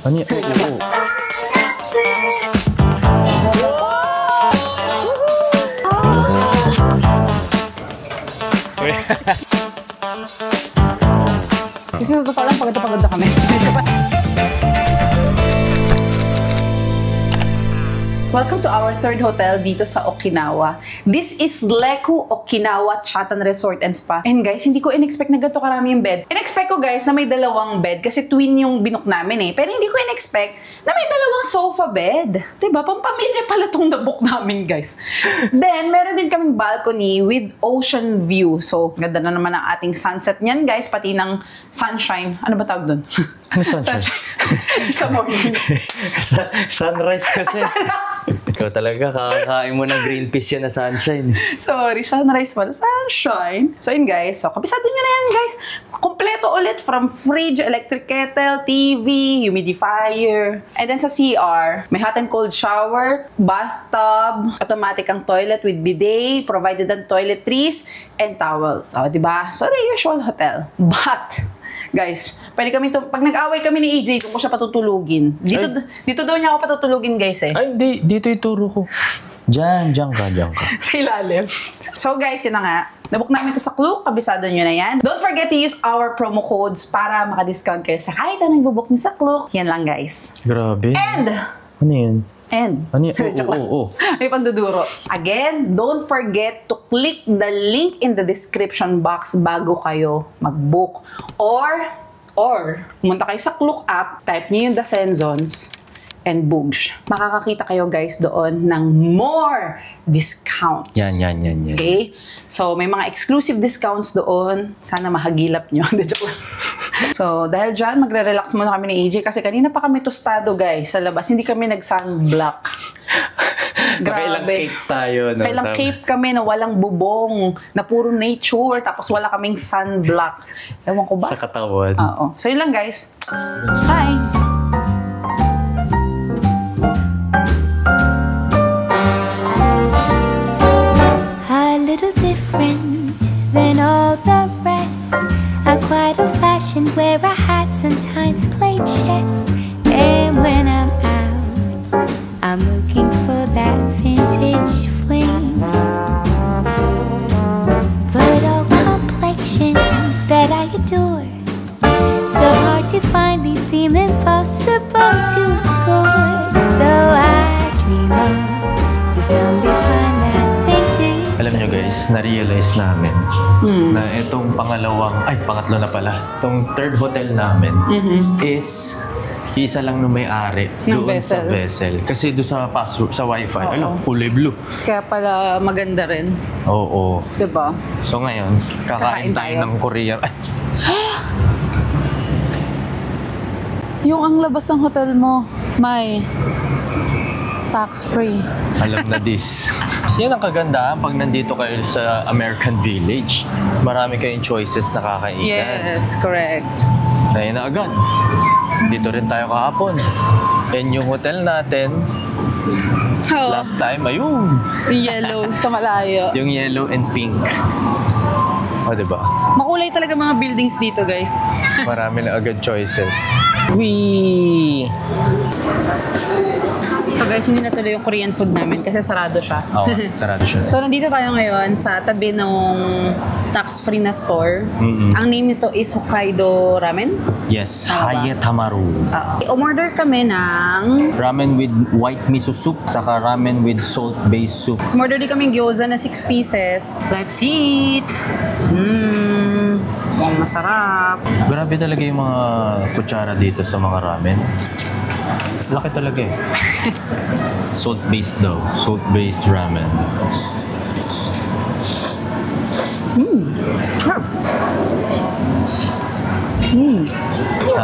Ano yun? Oo. Kasi sa totoo lang, pagod na kami. Welcome to our third hotel dito sa Okinawa. This is Leku Okinawa Chatan Resort and Spa. And guys, hindi ko in-expect na ganito karami yung bed. In-expect ko guys na may dalawang bed kasi twin yung binook namin eh. Pero hindi ko in-expect na may dalawang sofa bed. Diba? Pampamilya pala itong nabook namin guys. Then, meron din kaming balcony with ocean view. So, ganda na naman ang ating sunset niyan guys. Pati ng sunshine. Ano ba tawag dun? Ano sunshine? Sa morning. Sunrise kasi. Ikaw talaga, kakakain mo ng green peas yan na sunshine. Sorry, sunrise pala. Sunshine. So yun guys, so kabisado nyo na yan guys. Kompleto ulit from fridge, electric kettle, TV, humidifier. And then sa CR, may hot and cold shower, bathtub, automatic ang toilet with bidet, provided ang toiletries, and towels. O, diba? So the usual hotel. But, guys, pwede kami pag nag-away kami ni EJ, doon ko siya patutulugin. Dito daw niya ako patutulugin, guys eh. Ay, hindi. Dito ituro ko. Diyan ka. Sa ilalim. So guys, yun na nga. Nabook namin ito sa Klook. Kabisado nyo na yan. Don't forget to use our promo codes para maka-discount kayo sa kahit anong bubuk nyo sa Klook. Yan lang, guys. Grabe. And, ano yun? Ano yun? Oo. May panduduro. Again, don't forget to click the link in the description box bago kayo mag-book. Or, pumunta kayo sa Klook app, type niyo yung The Senzons, and Boogs. Makakakita kayo guys doon ng more discount. Yan. Okay? So, may mga exclusive discounts doon. Sana mahagilap nyo. So, dahil dyan, magre-relax muna kami ni AJ kasi kanina pa kami tostado guys sa labas. Hindi kami nag-sunblock. Grabe. Kailang cape tayo. No? Kailang cape kami na walang bubong, na puro nature, tapos wala kaming sunblock. Ewan ko ba? Sa katawan. Oo. So, yun lang guys. Bye! Little different than all the rest. I'm quite old-fashioned, wear a hat, sometimes play chess. And when I'm out, I'm looking for that vintage fling. But all complexions that I adore, so hard to find, these seem impossible to score. So I dream on to someday find that vintage. Alam nyo guys, na-realize namin na itong pangatlo na pala, itong third hotel namin is isa lang nung may-ari doon sa vessel. Kasi doon sa password, sa wifi, kulay blue. Kaya pala maganda rin. Oo. Diba? So ngayon, kakain tayo ng Korean. Yung ang labas ng hotel mo, may tax-free. Alam na this. Yan ang kagandahan pag nandito kayo sa American Village. Marami kayong choices na kakainan. Yes, correct. Ngayon na agad. Dito rin tayo kahapon. And yung hotel natin, last time, ayun. Yellow sa malayo. Yung yellow and pink. O, diba? Makulay talaga mga buildings dito, guys. Marami na agad choices. Wee! So guys, hindi natuloy yung Korean food namin kasi sarado siya. Oo, sarado siya. So nandito tayo ngayon sa tabi ng tax-free na store. Ang name nito is Hokkaido Ramen. Yes, Haye Tamaru. Umorder kami ng Ramen with white miso soup, saka ramen with salt-based soup. umorder din kami gyoza na 6 pieces. Let's eat! Mukhang masarap. Grabe talaga yung mga kutsara dito sa mga ramen. Laki talaga eh. Salt-based daw. Salt-based ramen.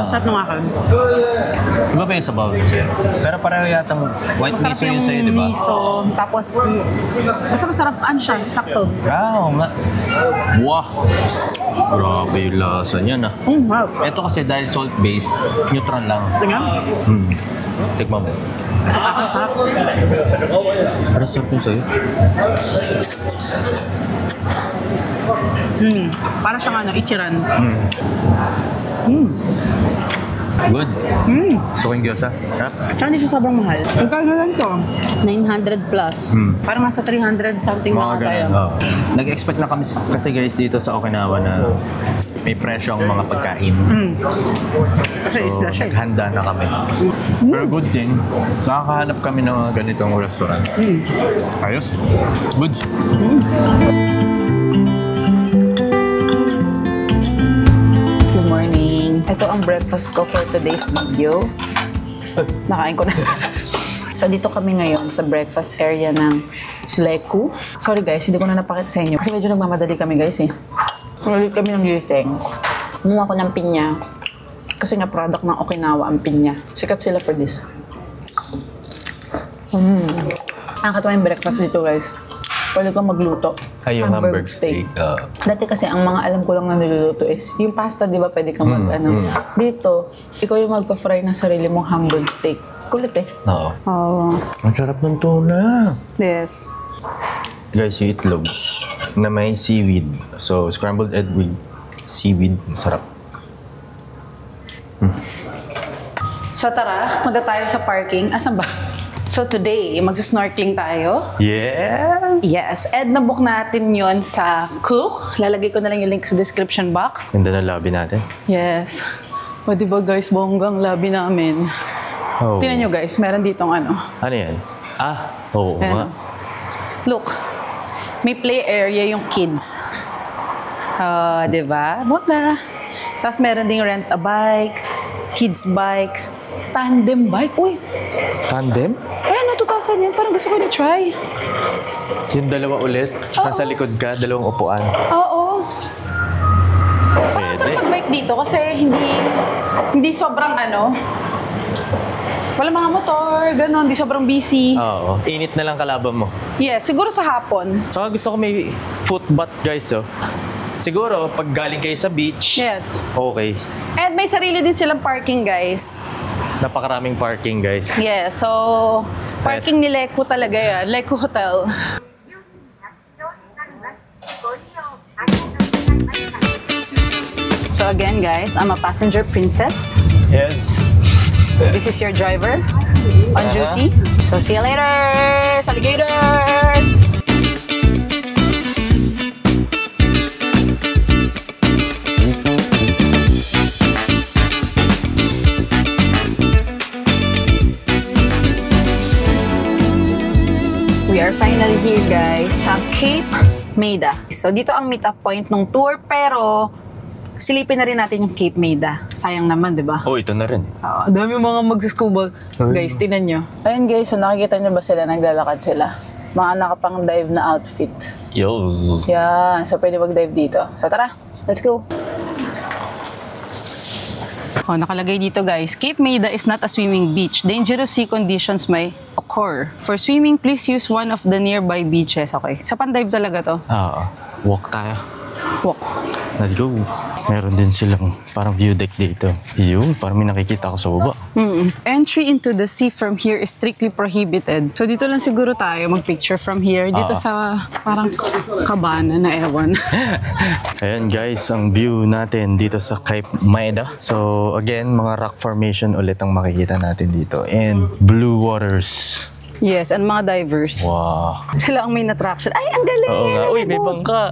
Sarap ng akal. Iba ba yung sabaw yun sa'yo? Pero pareho yatang white Masarap miso yun yung sa'yo, di ba? miso. Tapos, basta masarap. Ano siya? Sakto. Oo nga. Wow! Grabe yung lasa niya na. Wow. Ito kasi dahil salt-based, neutral lang. Tingnan. Tikman mo. Sarap. Parang sarap yung sa'yo. Para siyang ano, ichiran. Good. Gusto ko yung gyoza. Sarap. Tsaka hindi siya sobrang mahal. Magkano lang to? 900 plus. Parang nasa 300 something Mga na tayo. ganun. Oh. Nag-expect na kami kasi guys dito sa Okinawa na may presyo ang mga pagkain. Kasi isla siya. Naghanda na kami. Pero good thing, nakakahanap kami ng mga ganitong restaurant. Ayos. Good. Good morning. Ito ang breakfast ko for today's video. Nakain ko na. So, dito kami ngayon sa breakfast area ng Leku. Sorry guys, hindi ko na napakita sa inyo. Kasi medyo nagmamadali kami guys eh. Ulit kami ng gising. Kumuha ko ng pinya. Kasi nga product ng Okinawa ang pinya. Sikat sila for this. Ang katuwa yung breakfast dito guys. Pwede kang magluto. Ay, yung Hamburg steak. Dati kasi ang mga alam ko lang na niluluto is yung pasta, di ba pwede kang Dito, ikaw yung magpa-fry ng sarili mong Hamburg steak. Kulit eh. Oo. Oo. Ang sarap ng tuna. Yes. Guys, yung itlog na may seaweed. So, scrambled egg with seaweed. Sarap. So tara, magda tayo sa parking. Asan ba? So today, magsa-snorkeling tayo. Yeah! Yes, and nabook natin yon sa Klook. Lalagay ko na lang yung link sa description box. Ganda na lobby natin. Yes. O diba guys, bonggang lobby namin. Oh. Tingnan nyo guys, meron ditong ano. Ano yan? Oo nga. Look, may play area yung kids. Diba? Bongga. Tapos meron ding rent a bike, kids bike, tandem bike. Uy! Tandem? Ano, 2,000 yan. Parang gusto ko na-try. Yung dalawa ulit, nasa likod ka, dalawang upuan. Oo. Parang Pwede. saan pag-bike dito? Kasi hindi sobrang ano. Wala mga motor, gano'n. Hindi sobrang busy. Oo. Init na lang kalaban mo. Yes, siguro sa hapon. Saka gusto ko may footbath guys, oh. Siguro, pag galing kayo sa beach, Yes. okay. And may sarili din silang parking, guys. Napakaraming parking, guys. Yes, so parking ni Leku talaga yan. Leku Hotel. So again, guys, I'm a passenger princess. Yes. This is your driver on duty. So see you later, alligators! We are finally here guys sa Cape Maida. So dito ang meet-up point ng tour pero silipin na rin natin yung Cape Maida. Sayang naman, di ba? Oh, ito na rin. Dami mga mag-scuba. Guys, tinan nyo. Ayun guys, so nakikita nyo ba sila? Naglalakad sila. Mga nakapang dive na outfit. Yo. Yan. So pwede mag-dive dito. So tara, let's go. Nakalagay dito guys, Cape Maida is not a swimming beach. Dangerous sea conditions may occur. For swimming, please use one of the nearby beaches. Okay, sa pan-dive talaga to. Oo. Walk tayo. Walk. Let's go. Meron din silang parang view deck dito. Yun, parang may nakikita ko sa baba. Entry into the sea from here is strictly prohibited. So dito lang siguro tayo mag-picture from here. Dito sa parang kabana na ewan. Ayan guys, ang view natin dito sa Cape Maida. So again, mga rock formation ulit ang makikita natin dito. And blue waters. Yes, and mga divers. Wow. Sila ang main attraction. Ay, ang galing! Oo nga. Uy, may Nalagog. bangka.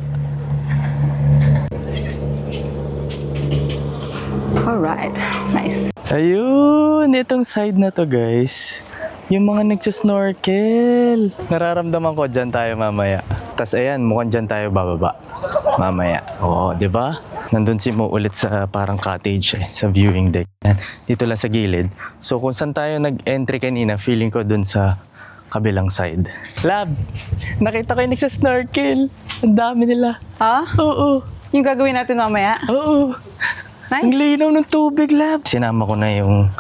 Alright, nice. Ayun, itong side na to guys. Yung mga nagsasnorkel. Nararamdaman ko dyan tayo mamaya. Tapos ayan, mukhang dyan tayo bababa. Mamaya. Oo, di ba? Nandun si Mo ulit sa parang cottage sa viewing deck. Dito lang sa gilid. So kung saan tayo nag-entry kanina, feeling ko dun sa kabilang side. Lab, nakita ko yung nagsasnorkel. Ang dami nila. Ha? Oo. Yung gagawin natin mamaya? Oo. Nice. Ang linaw ng tubig, Lab. Sinama ko na yung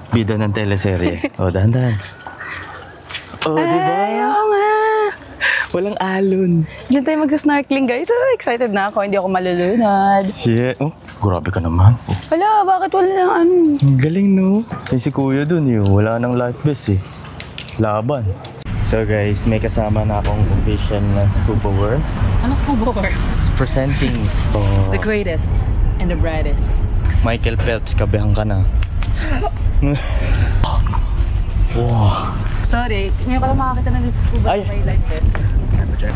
bida ng teleserye. O, dahan-dahan. O, di ba? Ay, oo nga. Walang alon. Diyan tayo magsasnorkeling, guys. So excited na ako. Hindi ako malulunod. Yeah. Oh, grabe ka naman. Oh, Wala, bakit wala nang ano? ang galing, no? Eh, si Kuya dun, wala nang life vest, eh. Laban. So, guys, may kasama na akong official na scuba wear. Ano scuba wear? Presenting. The greatest and the brightest. Michael Phelps, kabihan ka na. Wow. Sorry, ngayon ko lang makakita ng scuba Ay. may life vest.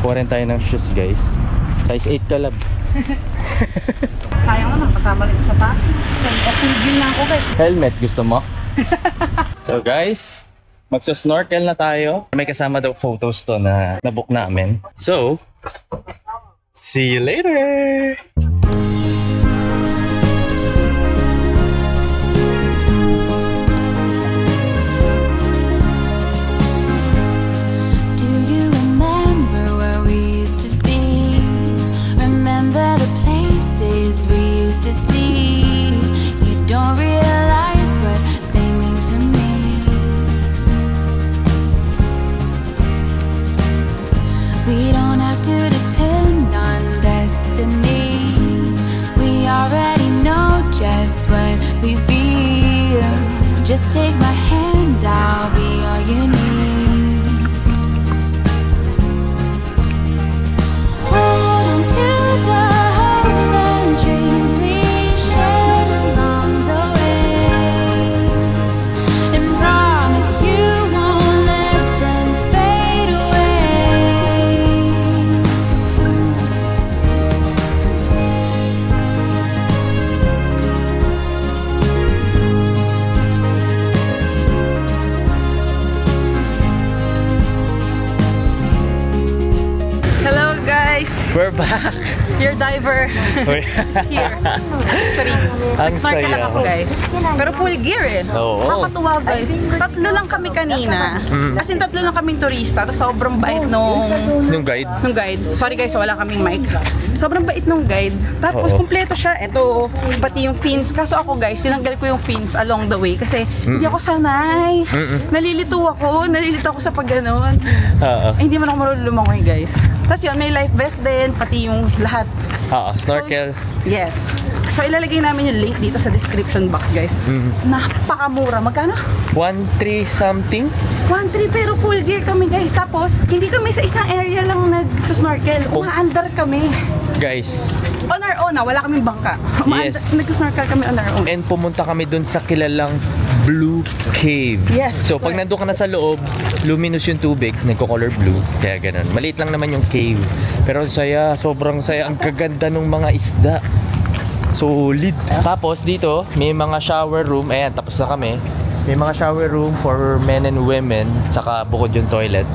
Kuha rin tayo ng shoes, guys. Size 8 ka lang. Sayang naman, kasama rin sa pa. So, din lang ako guys. Helmet, gusto mo? So guys, magsa-snorkel na tayo. May kasama daw photos to na nabook namin. So, see you later! Do you remember where we used to be? Remember the places we used to see? You don't realize what they mean to me. We don't have to depend on destiny. We already know just what we feel. Just take my hand, I'll be all you need. Hold on to the hopes and dreams we shared along the way, and promise you won't let them fade away. Hello guys! We're back! Your diver here. Actually, Ang nag-snorkel lang saya. ako guys. Pero full gear eh. Oo. Nakakatuwa guys. Tatlo lang kami kanina. As in, tatlo lang kaming turista. Tapos sobrang bait nung Yung guide. Sorry guys, wala kaming mic. Sobrang bait nung guide. Tapos Oo. kumpleto siya. Ito, pati yung fins. Kaso ako guys, tinanggal ko yung fins along the way. Kasi hindi ako sanay. Nalilito ako sa pag-ganon. Oo. Ay, hindi man ako marunong lumangoy guys. Tapos yun, may life vest din. Pati yung lahat. Oo, snorkel. So, yes. So ilalagay namin yung link dito sa description box guys. Napakamura. Magkano? 1.3 something? 1.3 pero full gear kami guys. Tapos hindi kami sa isang area lang nag-snorkel. Umaandar kami. Guys, On our own wala kaming bangka. Yes. Nag-snorkel kami on our own. and pumunta kami dun sa kilalang Blue Cave. Yes, So pag correct. nandun ka na sa loob, luminous yung tubig, nagko-color blue. Kaya ganun. Maliit lang naman yung cave. Pero ang saya, sobrang saya. Ang kaganda ng mga isda. Solid. Tapos dito, may mga shower room. Ayan, tapos na kami. May mga shower room for men and women. Saka bukod yung toilet.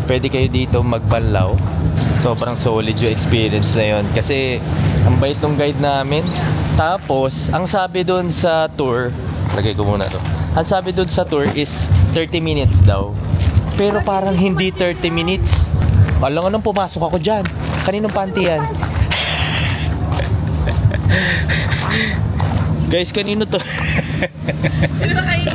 Pwede kayo dito magbanlaw. Sobrang solid yung experience na yun. Kasi ang bait ng guide namin. Tapos, ang sabi doon sa tour, lagay ko muna to. Ang sabi doon sa tour is 30 minutes daw. Pero parang hindi 30 minutes. Alam nga nung pumasok ako dyan. Kaninong panty yan? Guys, kanino to? Sino ba kayo?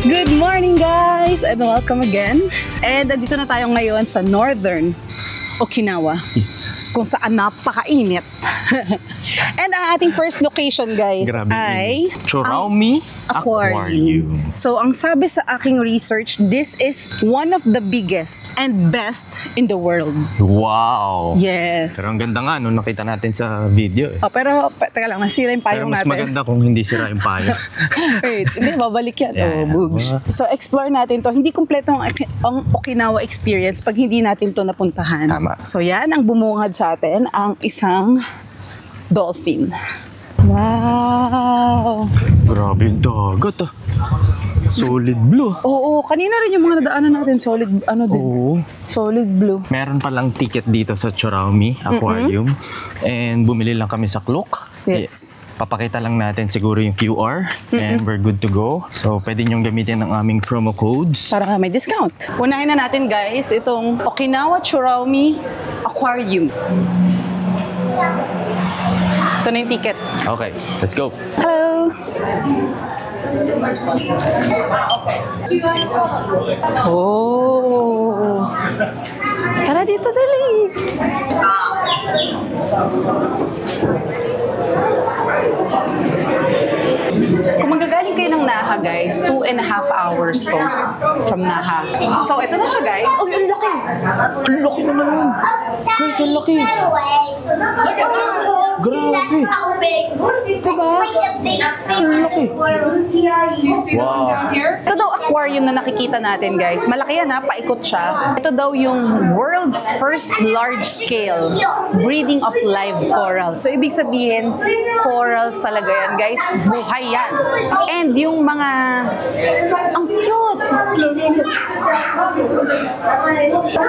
Good morning guys and welcome again. And nandito na tayo ngayon sa Northern Okinawa kung saan napakainit. And ang ating first location guys ay Churaumi Aquarium. So ang sabi sa aking research, this is one of the biggest and best in the world. Wow! Yes. Pero ang ganda nga nung nakita natin sa video eh. Oh, pero teka lang, nasira yung Pero payong mas natin. maganda kung hindi sira yung payo. Wait, hindi, babalik yan. Yeah. Oh, boobs. So, explore natin to. Hindi kumpleto ang Okinawa experience pag hindi natin to napuntahan. Tama. So, yan ang bumungad sa atin, ang isang dolphin. Wow! Grabe yung dagat ah. Solid blue. Oo, kanina rin yung mga nadaanan natin, solid, ano din, Oo. solid blue. Meron palang ticket dito sa Churaumi Aquarium. And bumili lang kami sa Klook. Yes. Papakita lang natin siguro yung QR. And we're good to go. So, pwede nyong gamitin ang aming promo codes. Para may discount. Unahin na natin guys, itong Okinawa Churaumi Aquarium. Ito na yung ticket. Okay, let's go. Hello! Oh! Tara dito, dali! Kung magagaling kayo ng Naha, guys, 2.5 hours to from Naha. So, ito na siya, guys. Oh, ang laki! Ang laki naman nun. Guys, ang laki. Grabe. Diba? Ang laki. Wow. Ito daw aquarium na nakikita natin, guys. Malaki yan, ha? Paikot siya. Ito daw yung world's first large-scale breeding of live coral. So, ibig sabihin, corals talaga yan, guys. Buhay yan. And yung mga... Ang cute!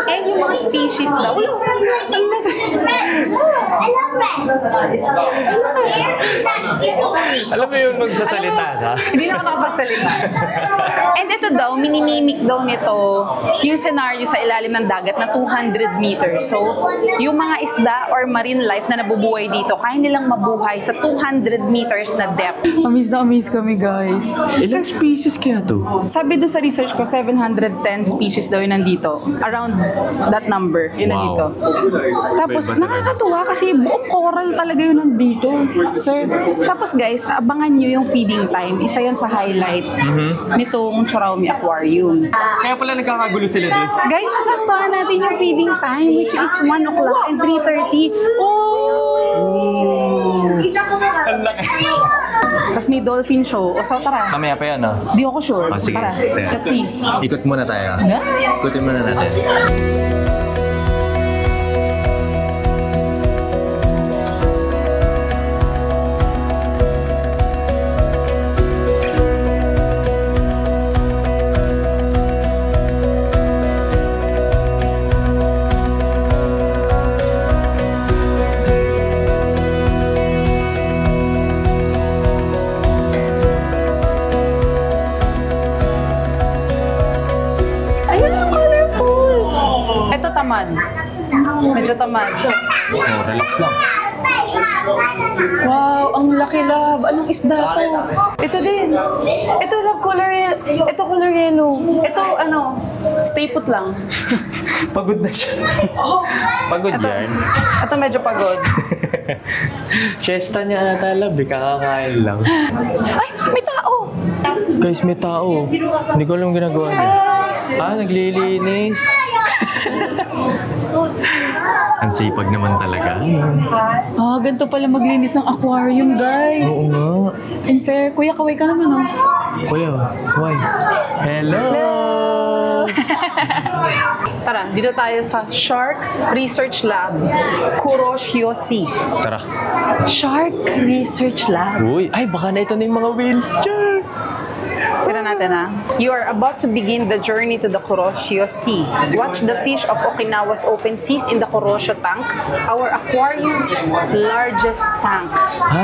And yung mga species daw. Alam mo yung magsasalita ka? Hindi na ako nakapagsalita. And ito daw, minimimik daw nito yung scenario sa ilalim ng dagat na 200 meters. So, yung mga isda or marine life na nabubuhay dito, kaya nilang mabuhay sa 200 meters na depth. Amaze kami, guys. Ilang species kaya to? Sabi doon sa research ko, 710 species daw yun nandito. Around that number, yun Wow. nandito. Tapos, Iba-iba nakakatuwa kasi buong coral talaga yun nandito. Sir, tapos guys, abangan nyo yung feeding time. Isa yan sa highlight nitong Churaumi Aquarium. Kaya pala nagkakagulo sila doon. Guys, sasaktuhan natin yung feeding time, which is 1 o'clock and 3:30. Oh! Ang laki. Tapos may dolphin show. O, so tara. Mamaya pa yan, ah. Di ako sure. Oh, sige. Tara, Sige. let's see. Ikot muna tayo. Ikutin muna natin. Ayun, ang colorful! Ito tamad. Medyo tamad. Oh, relax lang. Wow, ang laki, love. Anong isda to? Ito din. Ito, love, ito color yellow. Ito, ano, stay put lang. Pagod na siya. Pagod Ito, yan. ito medyo pagod. Siesta niya ata, love. Kakakain lang. Ay, may tao! Guys, may tao. Hindi ko alam ginagawa niya. Naglilinis. Ang sipag naman talaga. Ganito pala maglinis ng aquarium, guys. Oo nga. In fair, kuya, kaway ka naman, oh. Kuya, why? Hello! Tara, dito tayo sa Shark Research Lab, Kuroshio Sea. Tara. Shark Research Lab. Uy, ay baka na ito na yung mga wheelchair. Tira natin, ha. You are about to begin the journey to the Kuroshio Sea. Watch the fish of Okinawa's open seas in the Kuroshio tank, our aquarium's largest tank.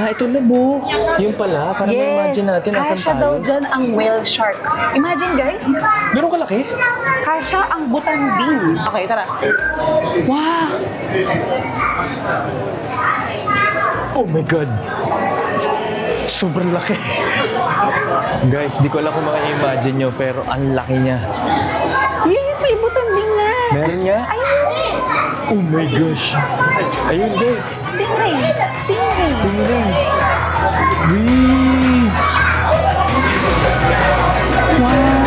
Ito na po. Yung pala, para ma-imagine natin nasan kasya daw tayo. dyan ang whale shark. Imagine, guys. Ganun kalaki? Kasya ang butanding. Okay, tara. Wow! Oh my God. Sobrang laki. Guys, di ko alam kung maka-imagine nyo, pero ang laki niya. Yes, may butanding na. Meron nga? Ayun! Oh my gosh. Ayun guys. Stingray! Stingray! Stingray. Wee! Wow!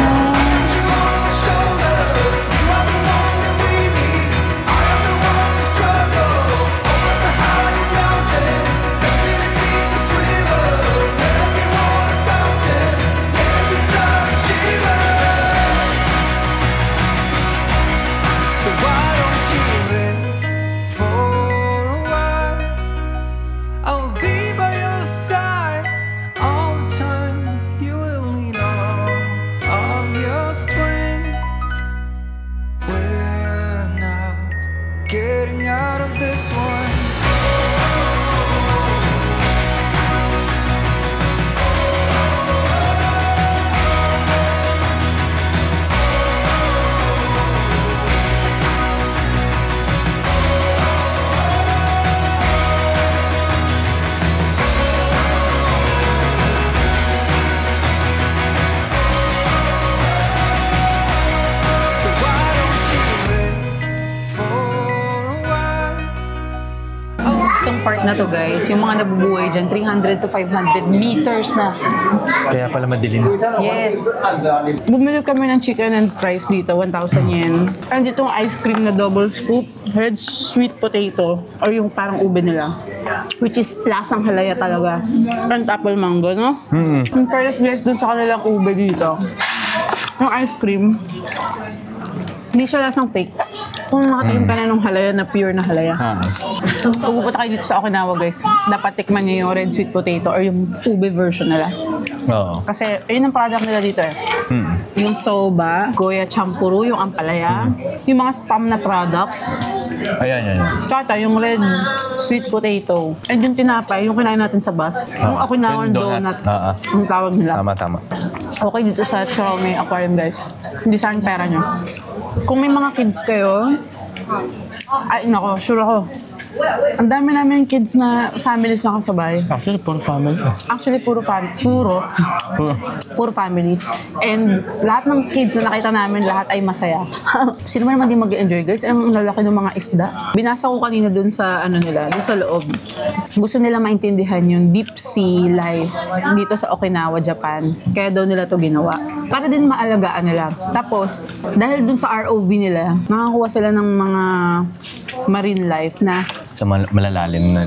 na to guys, yung mga nabubuhay dyan, 300 to 500 meters na. Kaya pala madilim. Yes. Bumili kami ng chicken and fries dito, 1,000 yen. And itong ice cream na double scoop, red sweet potato, or yung parang ube nila. Which is lasang halaya talaga. And apple mango, no? Yung fairness guys, dun sa kanilang ube dito. Yung ice cream, hindi siya lasang fake. Kung makatikim ka na ng halaya na pure na halaya. Kung pupunta kayo dito sa Okinawa guys, dapat tikman niyo yung red sweet potato or yung ube version nila. Oo. Kasi yun ang product nila dito eh. Yung soba, goya champuru, yung ampalaya, yung mga spam na products. Ayan. Tsaka yung red sweet potato. And yung tinapay, yung kinain natin sa bus. Yung Okinawan Yung donut. donut. Ang tawag nila. Tama. Okay dito sa Chorome Aquarium guys. Hindi saan pera nyo. Kung may mga kids kayo, ay nako, sure ako. Ang dami namin kids na families na kasabay. Actually, puro family. Actually, puro family. And lahat ng kids na nakita namin, lahat ay masaya. Sino man naman di mag-enjoy guys? Ang lalaki ng mga isda. Binasa ko kanina dun sa dun sa loob. Gusto nila maintindihan yung deep sea life dito sa Okinawa, Japan. Kaya daw nila to ginawa. Para din maalagaan nila. Tapos, dahil dun sa ROV nila, nakakuha sila ng mga marine life na Sa malalalim na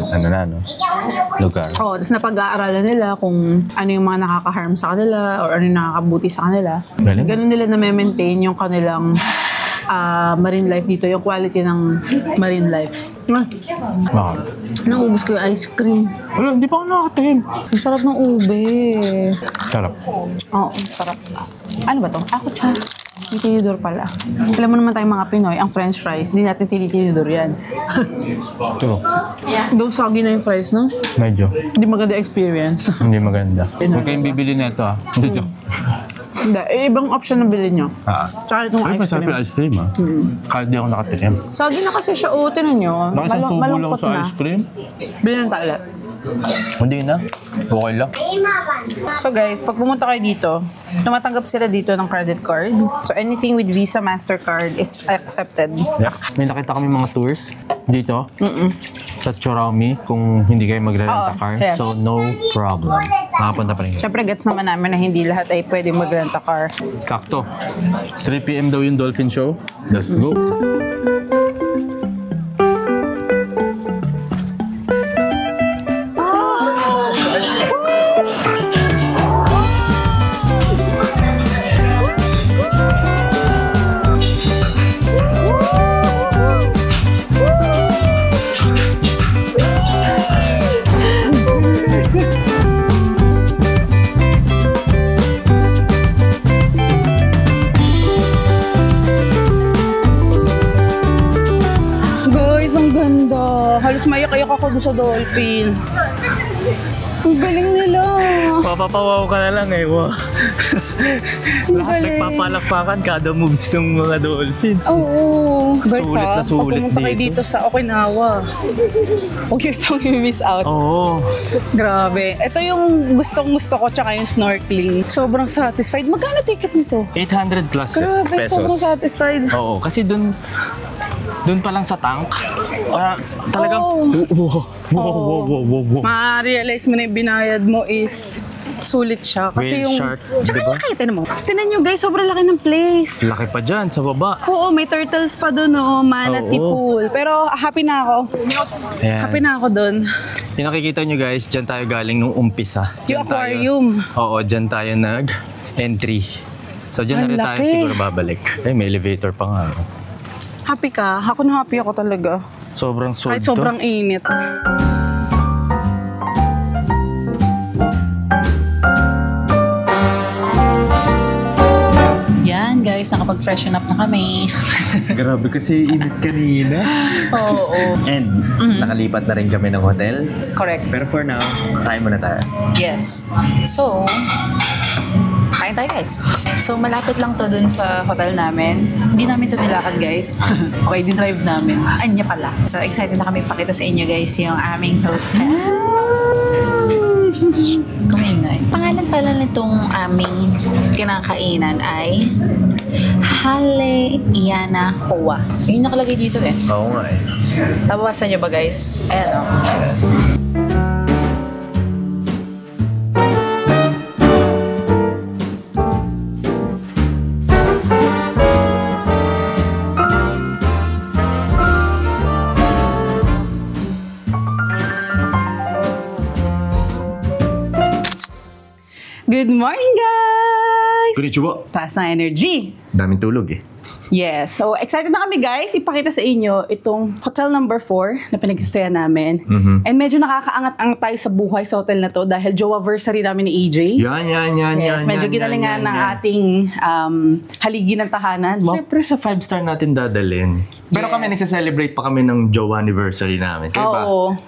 lugar. Oo, tapos napag-aaralan nila kung ano yung mga nakaka-harm sa kanila or ano yung nakakabuti sa kanila. Galing. Ganun nila na-maintain yung kanilang marine life dito, yung quality ng marine life. Wow. Naubos ko yung ice cream. Wala, hindi pa ako nakakatingin. Ang sarap ng ube. Sarap. Oo, sarap. Ano ba to? Ako, cha. Tinidor pala. Alam mo naman tayong mga Pinoy, ang french fries, hindi natin tinidor yan. Ito. Though soggy na yung fries, no? Medyo. Hindi maganda experience. Hindi maganda. Huwag kayong bibili na ito Dito. Hindi, ibang option na bilhin nyo. Tsaka itong ice Masarap cream. yung ice cream Kahit di ako nakatikim. Soggy na kasi siya, tinan nyo. Bakit isang subo lang sa ice cream? Bilhin tayo ulit. Hindi na. Okay lang. So guys, pag pumunta kayo dito, tumatanggap sila dito ng credit card. So anything with Visa, MasterCard is accepted. Yeah. May nakita kami mga tours dito sa Chorome kung hindi kayo mag-rent a car. yes. So no problem. Makapunta pa rin kayo. Siyempre, gets naman namin na hindi lahat ay pwedeng mag-rent a car. Kakto. 3 p.m. daw yung Dolphin Show. Let's go. Halos maiyak-iyak ako doon sa dolphin. Ang galing nila. Papapawaw ka na lang Wow. Lahat galing. nagpapalakpakan kada moves ng mga dolphins. Oo. Guys, Sulit na sulit pag pumunta kayo dito. dito sa Okinawa, huwag yung itong i-miss out. Oo. Grabe. Ito yung gustong-gusto ko, tsaka yung snorkeling. Sobrang satisfied. Magkano ticket nito? 800 plus Grabe, pesos. sobrang satisfied. Oo, kasi dun pa lang sa tank, talagang wow. Ma-realize mo na yung binayad mo is sulit siya. Kasi Whale yung... shark, Tsaka diba? yung nakita mo. Tinan nyo guys, sobrang laki ng place. Laki pa dyan, sa baba. Oo, may turtles pa doon, manatee Oo. pool. Pero happy na ako. Ayan. Happy na ako doon. Yung nakikita nyo guys, dyan tayo galing nung umpisa. Yung Dyan aquarium. Oo, dyan tayo nag-entry. So dyan na Ang rin tayo laki. siguro babalik. May elevator pa nga. Happy ka? Ako na happy ako talaga. Sobrang sold Kahit sobrang init. Yan guys, nakapag-freshen up na kami. Grabe kasi init kanina. Oo. And nakalipat na rin kami ng hotel. Correct. Pero for now, kain muna tayo. Yes. So, kain tayo guys. So, malapit lang to dun sa hotel namin. Hindi namin to nilakad guys. Okay, din-drive namin. Anya pala. So, excited na kami pakita sa inyo guys yung aming hotel. Kumingay. Pangalan pala nitong aming kinakainan ay Hale Iana Hoa. Yung nakalagay dito eh. Oo nga Nabawasan nyo ba guys? Ayan o. Good morning, guys! Konnichiwa. Taas na energy. Daming tulog eh. Yes. So, excited na kami, guys. Ipakita sa inyo itong hotel number 4 na pinag-stayan namin. And medyo nakakaangat-angat tayo sa buhay sa hotel na to dahil jowaversary namin ni AJ. Yan. Medyo ginalingan ng ating haligi ng tahanan. Siyempre sa 5-star natin dadalhin. Pero kami nagsa-celebrate pa kami ng Jowa anniversary namin. Kayo ba? Oo.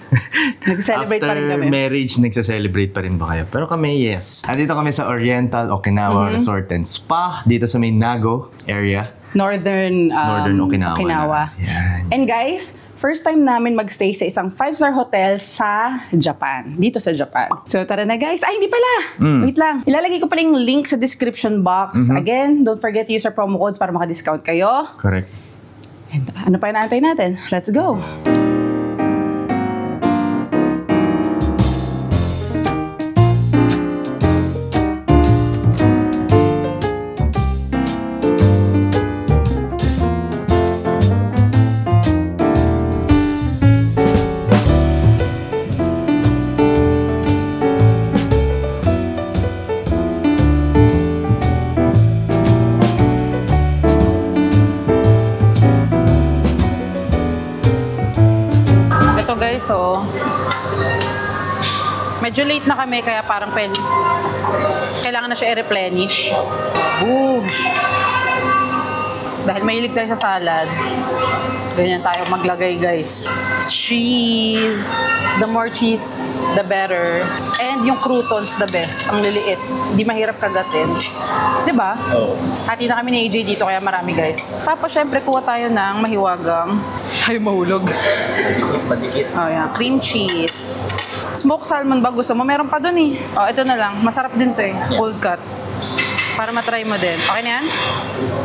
Nag-celebrate pa rin kami. After marriage, nagsa-celebrate pa rin ba kayo? Pero kami, yes. Andito kami sa Oriental Okinawa Resort and Spa. Dito sa may Nago area. Northern Okinawa. Yan. And guys, first time namin magstay sa isang 5-star hotel sa Japan. Dito sa Japan. So tara na, guys. Ay, hindi pala. Wait lang. Ilalagay ko pala yung link sa description box. Again, don't forget to use our promo codes para maka-discount kayo. Correct. And ano pa inaantay natin? Let's go! So, medyo late na kami kaya parang kailangan na siya i-replenish. Boogs! Dahil mahilig tayo sa salad, ganyan tayo maglagay, guys. Cheese! The more cheese, the better. And yung croutons, the best. Ang liliit. Hindi mahirap kagatin. Diba? Oo. Hati na kami ni AJ dito kaya marami, guys. Tapos, syempre, kuha tayo ng mahiwagang mahulog. Madikit. Oh, yan. Cream cheese. Smoked salmon ba gusto mo? Meron pa dun eh. Oh, ito na lang. Masarap din to eh. Cold cuts. Para matry mo din. Okay na yan?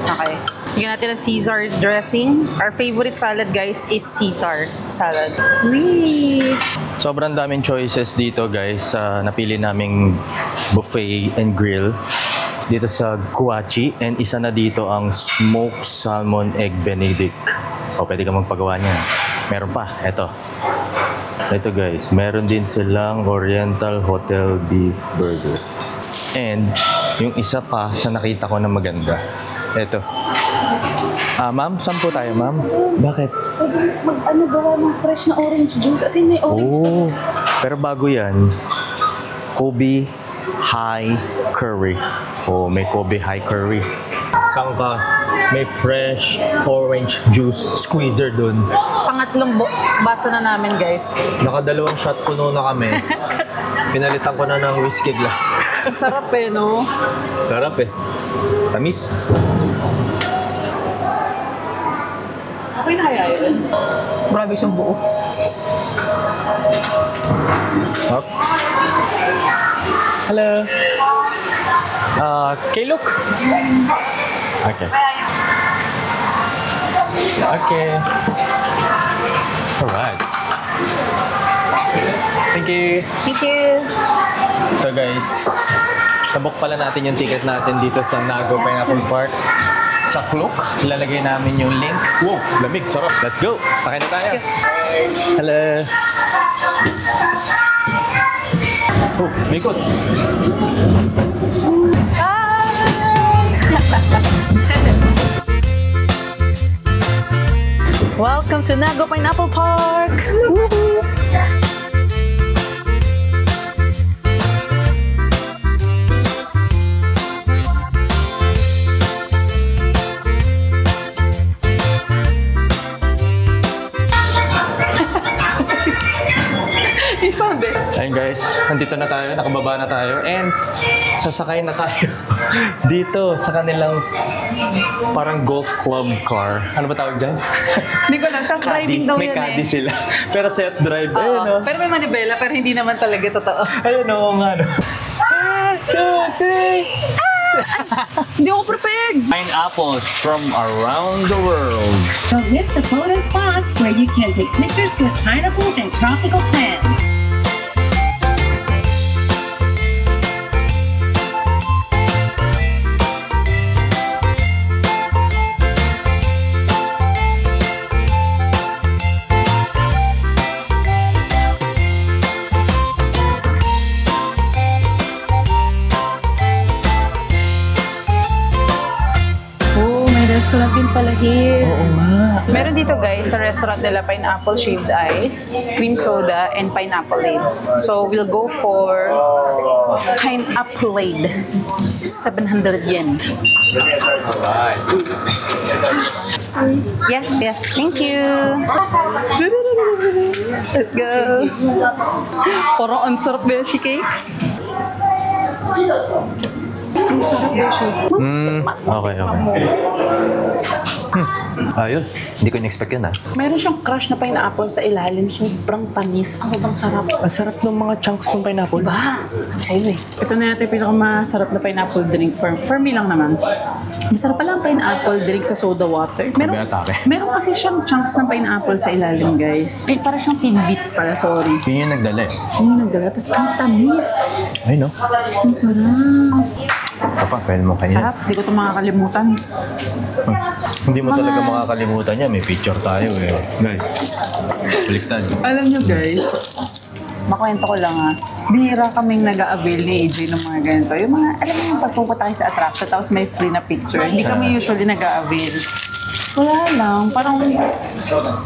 Okay. Bigyan natin ng Caesar dressing. Our favorite salad, guys, is Caesar salad. Whee! Sobrang daming choices dito, guys, sa napili naming buffet and grill. Dito sa Guachi. And isa na dito ang smoked salmon egg benedict. O, pwede ka magpagawa niyan. Meron pa. Ito guys, meron din silang Oriental Hotel Beef Burger. And yung isa pa sa nakita ko na maganda. Ito. Ma'am, saan po tayo, ma'am? Bakit? Mag-ano gawa ng fresh na orange juice. As in, may orange. Pero bago yan, Kobe High Curry. May Kobe High Curry. Saan ka? May fresh orange juice squeezer dun. Pangatlong baso na namin, guys. Nakadalawang shot puno na kami. Pinalitan ko na ng whiskey glass. Sarap eh, no? Sarap eh. Tamis. Okay na kaya yun? Grabe siyang buo. Up. Hello. Okay, look. Okay. Okay. Alright. Thank you. Thank you. So guys, nabok pala natin yung ticket natin dito sa Nago Pineapple Park. Sa Klook, ilalagay namin yung link. Wow, lamig, sarap. Let's go. Sakay na tayo. Hello. Oh, may ikot. Welcome to Nago Pineapple Park! Woohoo! Ayun guys, nandito na tayo, nakababa na tayo, and sasakay na tayo dito sa kanilang parang golf club car. Ano ba tawag dyan? Hindi ko lang, self-driving daw May yun caddy eh. sila. Pero self-drive. Ayun o. Pero may manibela, pero hindi naman talaga totoo. Ayun o, nga no. Hindi ako prepared! Pineapples from around the world. So with the photo spots where you can take pictures with pineapples and tropical plants. restaurant din pala here. Oo nga. Meron dito guys, sa restaurant nila, pineapple shaved ice, cream soda, and pineapple-ade. So, we'll go for pineapple-ade. 700 yen. Alright. Yes. Thank you. Let's go. Parang ang sarap beshi cakes. Ang sarap beshi. Okay. Ayun. Hindi ko in-expect yun, ah. Meron siyang crush na pineapple sa ilalim. Sobrang tamis. Ang sobrang sarap. Ang sarap ng mga chunks ng pineapple. Ba? Sa'yo eh. Ito na yata yung pinakamasarap na pineapple drink for me lang naman. Masarap pala ang pineapple drink sa soda water. Meron kasi siyang chunks ng pineapple sa ilalim, guys. Eh, para siyang tidbits pala, sorry. Yun yung nagdala eh. Yung nagdala. Tapos ang tamis. Ay, no? Ang sarap. Ito pa, pwede mo kanya. Sarap. Di ko ito makakalimutan. Hindi mo talaga makakalimutan niya. May picture tayo eh. Guys, baliktad. Alam nyo, guys, makwento ko lang bihira kaming nag-a-avail ni AJ ng mga ganito. Yung mga, alam mo yung pagpupunta tayo sa attraction tapos may free na picture. Hindi kami usually nag-a-avail. Wala lang. Parang,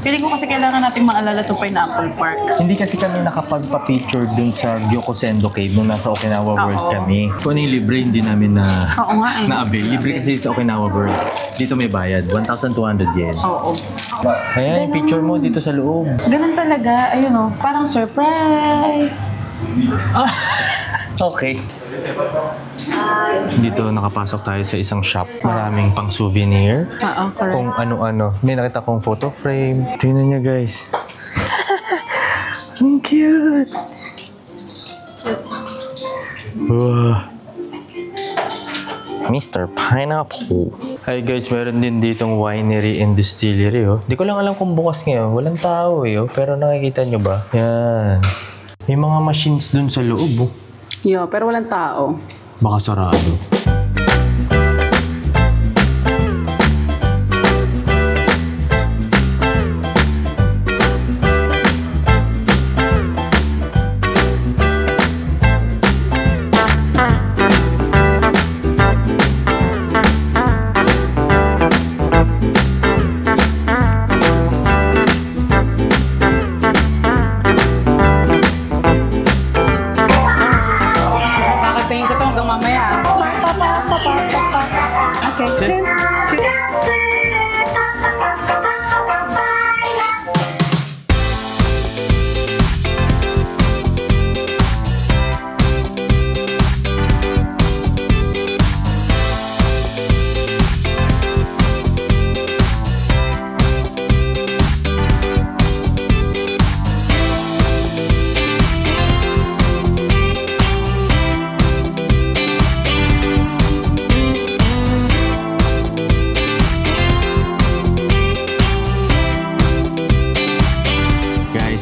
feeling ko kasi kailangan natin maalala itong Pineapple Park. Hindi kasi kami nakapagpa-picture dun sa Gyokusendo Cave nung nasa Okinawa World kami. Kung ano yung libre, hindi namin na-avail. Libre kasi sa Okinawa World. Dito may bayad. 1,200 yen. Oo. Ayan, yung picture mo dito sa loob. Ganun talaga. Ayun o. Parang surprise. Okay. Dito nakapasok tayo sa isang shop. Maraming pang souvenir. Oo, correct. Kung ano-ano. May nakita kong photo frame. Tingnan niyo guys. Ang cute! Wow. Mr. Pineapple. Hi guys, meron din ditong winery and distillery. Oh. Di ko lang alam kung bukas ngayon. Walang tao eh. Oh. Pero nakikita nyo ba? Yan. May mga machines dun sa loob. Oh. Yo, pero walang tao. Baka sarado.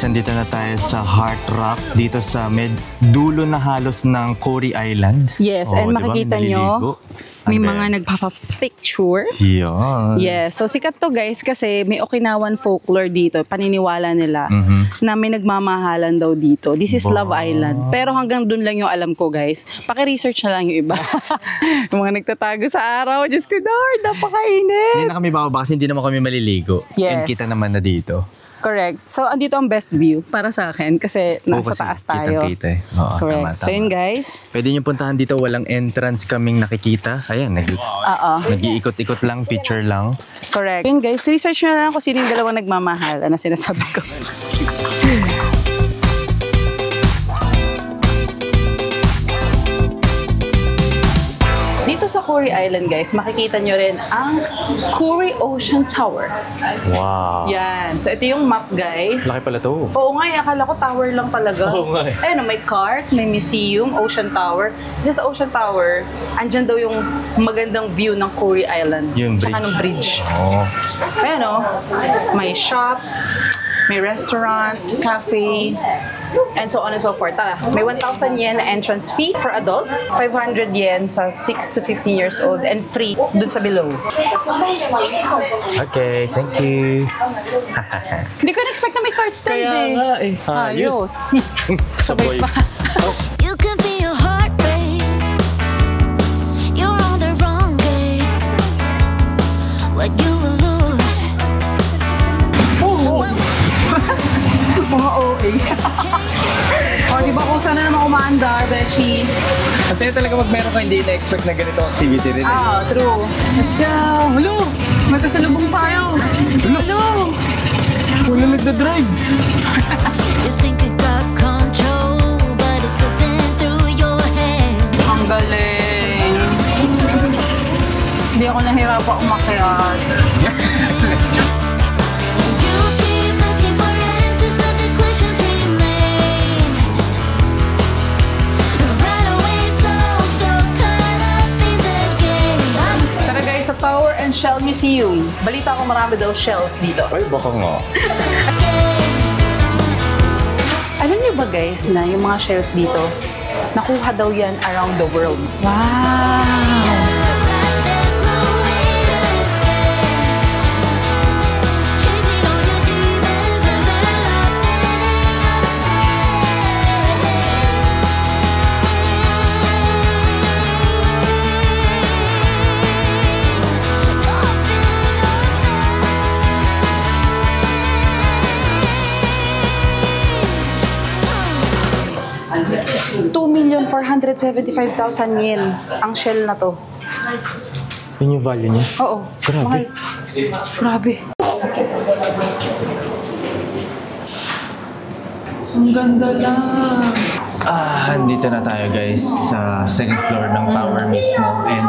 Nandito na tayo sa Heart Rock dito sa dulo na halos ng Cory Island. Yes, and makikita nyo, may mga nagpapa-picture. Yan. Yes, so sikat to guys kasi may Okinawan folklore dito. Paniniwala nila na may nagmamahalan daw dito. This is Love Island. Pero hanggang dun lang yung alam ko guys. Paki-research na lang yung iba. Yung mga nagtatago sa araw. Diyos ko, Lord, napakainit. Hindi na kami bababa kasi hindi naman kami maliligo. Yes. And kita naman na dito. Correct. So, andito ang best view para sa akin kasi nasa taas tayo. Kitang-kita eh. Oo, correct. Tama. So, yun guys. Pwede nyo puntahan dito. Walang entrance kaming nakikita. Ayan, nag-iikot-ikot lang, picture lang. Correct. Yun guys, research nyo lang kung sino yung dalawang nagmamahal. Ano sinasabi ko. Dito sa Cory Island guys, makikita nyo rin ang Cory Ocean Tower. Wow. Yan. So ito yung map guys. Laki pala to. Oo nga, akala ko tower lang talaga. Oo nga. Ayun, may cart, may museum, Ocean Tower. This Ocean Tower, andyan daw yung magandang view ng Cory Island. Yung tsaka ng bridge. Oh. Ayan o, may shop, may restaurant, cafe, and so on and so forth. Tara, may 1,000 yen na entrance fee for adults, 500 yen sa 6 to 15 years old, and free dun sa below. Okay, thank you. Hindi ko na-expect na may card stand eh. Ayos. Sabay pa. You can feel your heart rate. You're on the wrong page. What you Masaya talaga pag meron ka hindi na-expect na ganito activity rin. True. Let's go. Hello! May kasalubong tayo. Hello! Wala nagdadrive. You think you got control, but it's slipping through your head. Ang galing. Hindi ako nahirapan umakyat. You keep looking for answers, but the questions remain. Right away, so caught up in the game. Tara guys, sa Tower and Shell Museum. Balita ko marami daw shells dito. Ay, baka nga. Alam niyo ba guys na yung mga shells dito, nakuha daw yan around the world. Wow! There's no way to escape. Chasing all your demons and they're locked in $2,475,000 yen ang shell na to. Yun yung value niya. Oo. Grabe. Mahal. Grabe. Ang ganda lang. Andito na tayo guys sa second floor ng tower mismo. And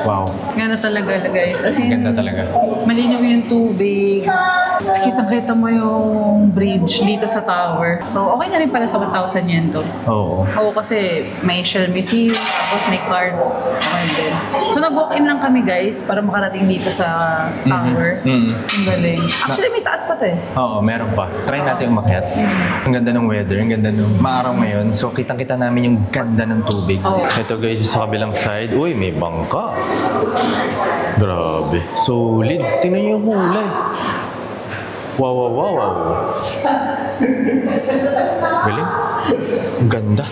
wow, Ganda talaga guys. As in, ganda talaga. malinaw yung tubig. Tapos kitang-kita mo yung bridge dito sa tower. So, okay na rin pala sa 1,000 yen to. Oo. Oo, kasi may Shell Museum, tapos may card. Okay din. So, nag-walk-in lang kami guys para makarating dito sa tower. Ang galing. Actually, may taas pa to eh. Oo, meron pa. Try natin umakyat. Ang ganda ng weather, ang ganda ng maaraw ngayon. So, kitang-kita namin yung ganda ng tubig. Oo. Ito guys, yung sa kabilang side. Uy, may bangka. Grabe. Solid. Tingnan niyo yung kulay. Wow, wow, wow, wow. Galing. Ang ganda.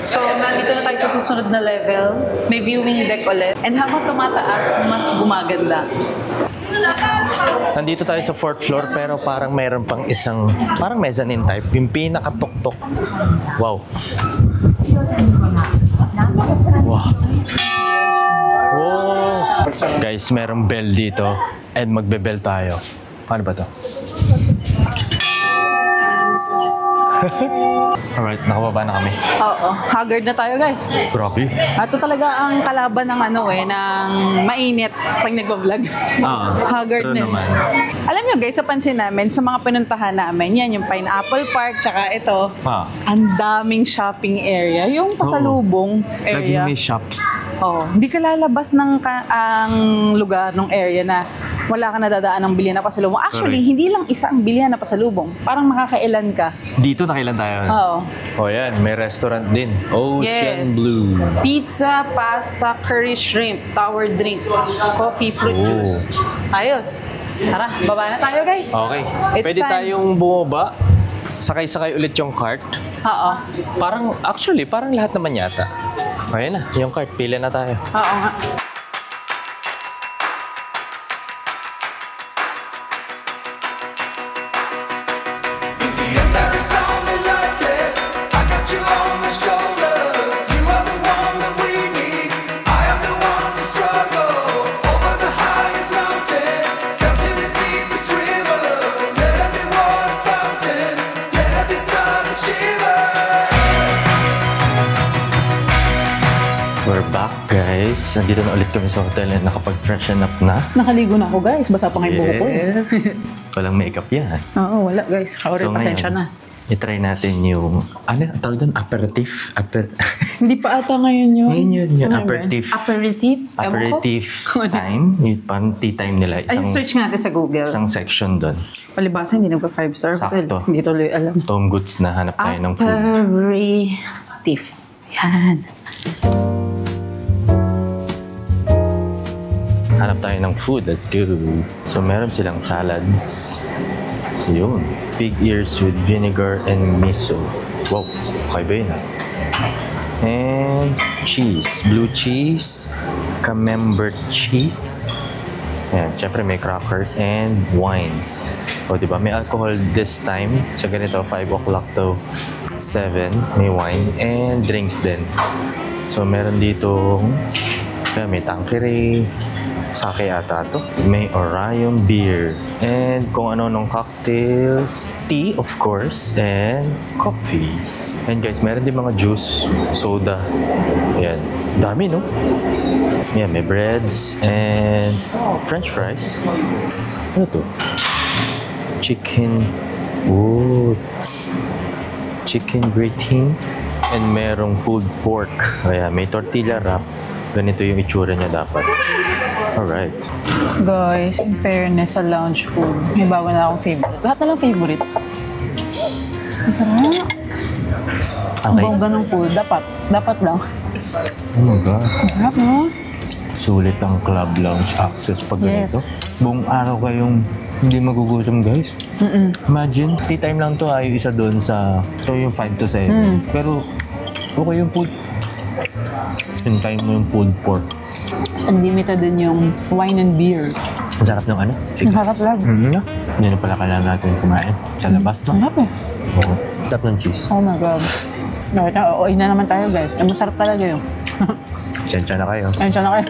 So, nandito na tayo sa susunod na level. May viewing deck ulit. And habang tumataas, mas gumaganda. Nandito tayo sa 4th floor pero parang mayroon pang isang, parang mezzanine type. Yung pinakatuktok. Wow. Wow. Wow. Guys, merong bell dito and magbe-bell tayo. Paano ba to? Alright, nakababa na kami. Oo, haggard na tayo guys. Grabe. Ito talaga ang kalaban ng ng mainit pag nagbablog. Haggard true na. naman. Alam nyo guys, sa pansin namin, sa mga pinuntahan namin, yan yung Pineapple Park, tsaka ito, ang daming shopping area. Yung pasalubong area. Laging may shops. Oh, hindi ka lalabas ng ang lugar ng area na wala ka nadadaan ng bilihan na pasalubong. Actually, Correct. hindi lang isa ang bilihan na pasalubong. Parang makakailan ka. Dito nakailan tayo. Oo. Oh, yan. May restaurant din. Ocean Yes. Blue. Pizza, pasta, curry shrimp, tower drink, coffee, fruit Oh. juice. Ayos. Tara, baba na tayo guys. Okay. It's Pwede time. tayong bumaba. Sakay-sakay ulit yung cart. Oo. Parang lahat naman yata. Ayan na, yung cart. Pila na tayo. Oo nga. We're back, guys. Nandito na ulit kami sa hotel and nakapag-freshen up na. Nakaligo na ako guys. Basa pa nga yung buhok ko eh. Walang makeup yan. Oo, wala guys. Sorry, pasensya na. i-try natin yung, tawag doon? Aperitif? Hindi pa ata ngayon yun. Ngayon yun, yung Ano ba yun? aperitif. Aperitif? Ewan ko. Aperitif time. Yung parang tea time nila. Ay, search nga natin sa Google. Isang section doon. Palibasa, hindi nagpa 5-star hotel. Sakto. Hindi tuloy alam. Home goods na hanap tayo ng food. Aperitif. Yan. Hanap tayo ng food. Let's go. So, meron silang salads. Yun. Pig ears with vinegar and miso. Wow. Okay ba yun? And cheese. Blue cheese. Camembert cheese. Ayan, syempre may crackers and wines. O, diba? May alcohol this time. So, ganito, 5 o'clock to 7. May wine and drinks din. So, meron dito, may Tanqueray, sake ata to. May Orion beer. And kung ano nung cocktails, tea, of course, and coffee. And guys, meron din mga juice, soda. Ayan. Dami, no? Ayan, may breads and french fries. Ano to? Chicken. Ooh. Chicken gratin. And merong pulled pork. Ayan, may tortilla wrap. Ganito yung itsura niya dapat. Alright. Guys, in fairness sa lounge food, may bago na akong favorite. Lahat na lang favorite. Ang sarap. Ang Okay. bongga ng food. Dapat lang. Oh my God. Sarap, no? Sulit ang club lounge access pag Yes. ganito. Buong araw kayong hindi magugutom, guys. Imagine, tea time lang to ay isa doon sa, ito yung 5 to 7. Pero, okay yung food. Hintayin mo yung pulled pork. Unlimited din yung wine and beer. Ang sarap ng ano? Ang sarap lang. Hindi na pala kailangan natin kumain sa labas, no? Ang sarap eh. Oo. Sarap ng cheese. Oh my God. Bakit na, ooy na naman tayo guys. Masarap talaga yun. Sensya na kayo. Ayun siya na kayo.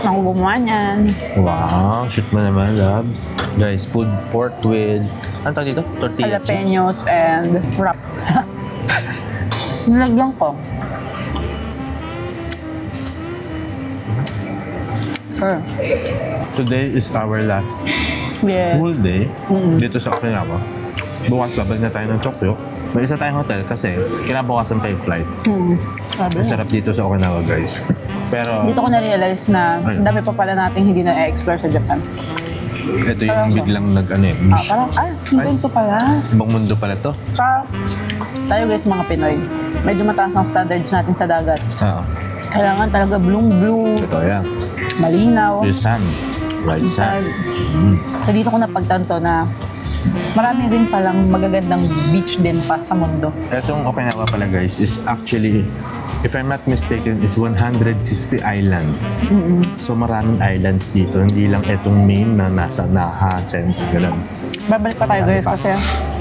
Ako gumawa niyan. Wow, shoot mo naman, love. Guys, pulled pork with, ano tawag dito? Tortilla chips. Jalapenos and wrap. Nilagyan ko. Sure. Today is our last Yes. full day dito sa Okinawa. Bukas babalik na tayo ng Tokyo. May isa tayong hotel kasi kinabukasan tayo flight. Sabi Ang mo. sarap dito sa Okinawa, guys. Pero Dito ko na-realize na dami pa pala natin hindi na-explore sa Japan. ito yung Parang biglang nag-ano eh. Parang, ganito pala. Ibang mundo pala to. Sa tayo guys, mga Pinoy, medyo mataas ang standards natin sa dagat. Oo. Kailangan talaga blue, Ito yan. malinaw. Yung sand. Right sand. So dito ko napagtanto na marami din palang magagandang beach din pa sa mundo. Itong Okinawa pala, guys, is actually, if I'm not mistaken, is 160 islands. So maraming islands dito. Hindi lang itong main na nasa Naha, ganun. Babalik pa tayo guys kasi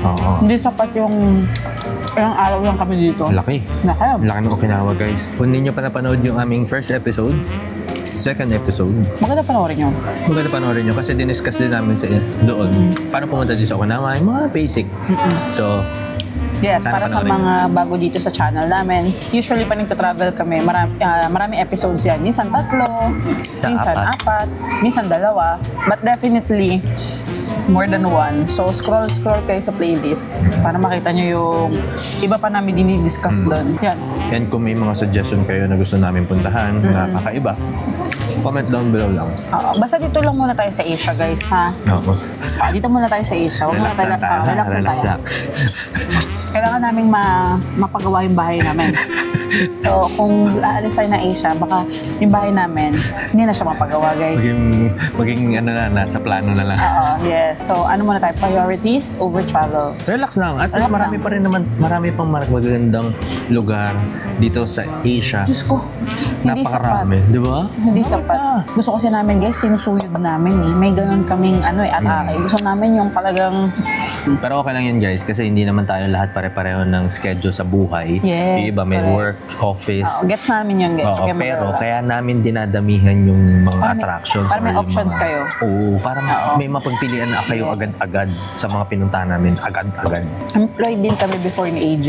Oo. hindi sapat yung ilang araw lang kami dito. Laki. Nakaya. Laki ng Okinawa, guys. Kung hindi nyo pa napanood yung aming first episode, second episode, Maganda panoorin yun. maganda panoorin nyo kasi diniscuss din namin sa doon. Paano pumunta dito sa Okinawa? Yung mga basic. So, Yes, Sana para sa panoorin mga bago dito sa channel namin. Usually pa nagta-travel kami. Marami episodes yan. Minsan 3, minsan 4, minsan 2. But definitely, more than 1. So, scroll kayo sa playlist para makita nyo yung iba pa namin dinidiscuss doon. Yan. and kung may mga suggestion kayo na gusto namin puntahan na kakaiba, comment down below lang. Basta dito lang muna tayo sa Asia, guys, ha? Oo. Dito muna tayo sa Asia. Huwag muna Relax lang tayo. relax lang tayo. Kailangan naming mapagawa yung bahay namin. So, kung aalis tayo na Asia, baka yung bahay namin, hindi na siya mapagawa, guys. Maging ano na, nasa plano na lang. Yes. So, ano muna tayo? Priorities over travel. Relax lang. At least Relax marami lang. pa rin naman, marami pang magagandang lugar dito sa Asia. Diyos ko, hindi Napakarami, sapat. di ba? Hindi sapat. Gusto kasi namin, guys, sinusuyod namin eh. May ganun kaming atake. Gusto namin yung talagang Pero okay lang yun, guys, kasi hindi naman tayo lahat pare-pareho ng schedule sa buhay. Yes, Yung iba may correct. work, office. gets namin yun, guys. Oo, Kaya pero maganda. kaya namin dinadamihan yung mga Para may- attractions. para may or yung options mga- kayo. Oo, para may mapagpilian na kayo agad-agad sa mga pinuntahan namin. Agad-agad. Employed din kami before ni AJ.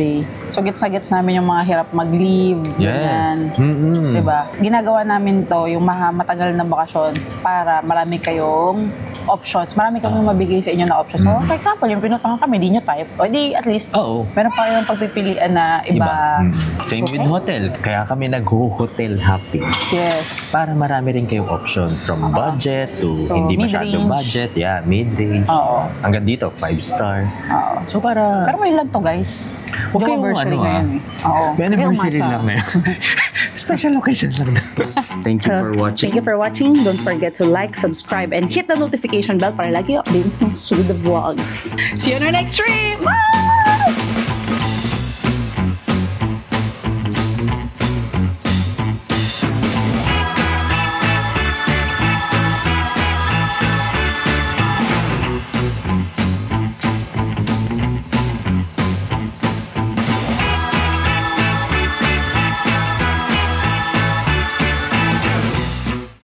So, gets na gets namin yung mga hirap mag-leave. ganyan. Mm-mm. Diba? Ginagawa namin to, yung matagal na bakasyon para marami kayong options. Marami kami mabigay sa inyo na options. So, for example, yung pinuntahan kami, di nyo type. O di, at least, Oo. meron pa kayong pagpipilian na iba. Same with hotel. Kaya kami nag-hotel hopping. Yes. Para marami rin kayong option from budget to So, hindi masyadong mid-range. budget. Yeah, mid-range. Oo. Hanggang dito, 5-star. Oo. So para... Pero may lang to, guys. Huwag kayong Anniversary ano, ngayon eh. Oo. May anniversary Huwag lang kayong ngayon. Special occasion lang. Thank you for watching. Thank you for watching. Don't forget to like, subscribe, and hit the notification bell para lagi update sa mga susunod na vlogs. See you on our next stream! Bye!